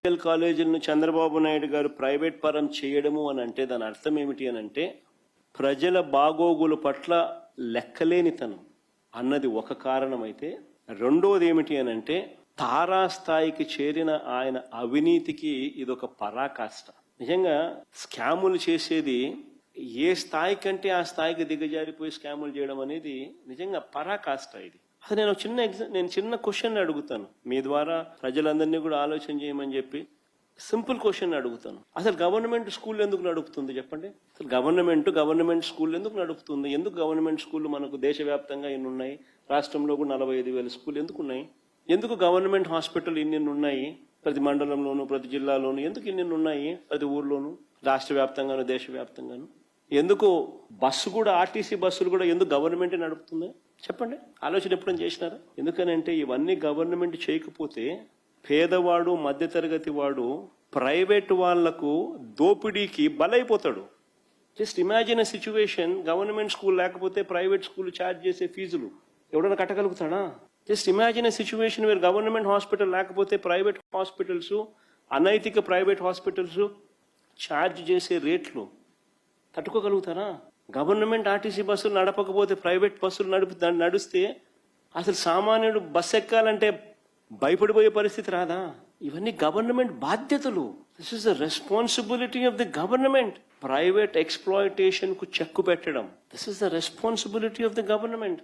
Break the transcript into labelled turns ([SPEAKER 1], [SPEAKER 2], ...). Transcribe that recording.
[SPEAKER 1] Medical కాలేజీలను Chandrababu Naidu గారు private పరం చేయడము అని అంటే దాని అర్థం ఏమిటి అని అంటే ప్రజల బాగోగుల పట్ల లెక్కలేనితనం అన్నది ఒక కారణం అయితే, రెండోది ఏమిటి అని అంటే తారాస్థాయికి చేరిన ఆయన అవినీతికి ఇదొక పరాకాష్ట. నిజంగా స్కాములు చేసేది ఏ స్థాయి కంటే ఆ స్థాయికి దిగజారిపోయి స్కాములు చేయడం అనేది నిజంగా పరాకాష్ట. ఇది అది నేను చిన్న క్వశ్చన్ అడుగుతాను, మీ ద్వారా ప్రజలందరినీ కూడా ఆలోచన చేయమని చెప్పి సింపుల్ క్వశ్చన్ అడుగుతాను. అసలు గవర్నమెంట్ స్కూల్ ఎందుకు నడుపుతుంది చెప్పండి? అసలు గవర్నమెంట్ స్కూల్ ఎందుకు నడుపుతుంది? ఎందుకు గవర్నమెంట్ స్కూళ్ళు మనకు దేశవ్యాప్తంగా ఎన్ని ఉన్నాయి? రాష్ట్రంలో కూడా 45,000 స్కూల్ ఎందుకు ఉన్నాయి? ఎందుకు గవర్నమెంట్ హాస్పిటల్ ఇన్ని ఉన్నాయి? ప్రతి మండలంలోను ప్రతి జిల్లాలోను ఎందుకు ఇన్ని ఉన్నాయి? ప్రతి ఊర్లోను, రాష్ట్ర వ్యాప్తంగాను దేశవ్యాప్తంగాను. ఎందుకు బస్సు కూడా, ఆర్టీసీ బస్సులు కూడా ఎందుకు గవర్నమెంటే నడుపుతుంది చెప్పండి? ఆలోచన ఎప్పుడైనా చేసినారా? ఎందుకనంటే ఇవన్నీ గవర్నమెంట్ చేయకపోతే పేదవాడు మధ్యతరగతి వాడు ప్రైవేట్ వాళ్లకు దోపిడీకి బలైపోతాడు. Just imagine a situation, government school లేకపోతే ప్రైవేట్ స్కూల్ ఛార్జ్ చేసే ఫీజులు ఎవడన్నా కట్టగలుగుతాడా? Just imagine a situation where government hospital లేకపోతే ప్రైవేట్ హాస్పిటల్స్, అనైతిక ప్రైవేట్ హాస్పిటల్స్ ఛార్జ్ చేసే రేట్లు తట్టుకోగలుగుతారా? గవర్నమెంట్ ఆర్టీసీ బస్సులు నడపకపోతే ప్రైవేట్ బస్సులు నడిస్తే అసలు సామాన్యుడు బస్సు ఎక్కాలంటే భయపడిపోయే పరిస్థితి రాదా? ఇవన్నీ గవర్నమెంట్ బాధ్యతలు. This is the responsibility of the government. Private exploitation కు చెక్కు పెట్టడం, this is the responsibility of the government.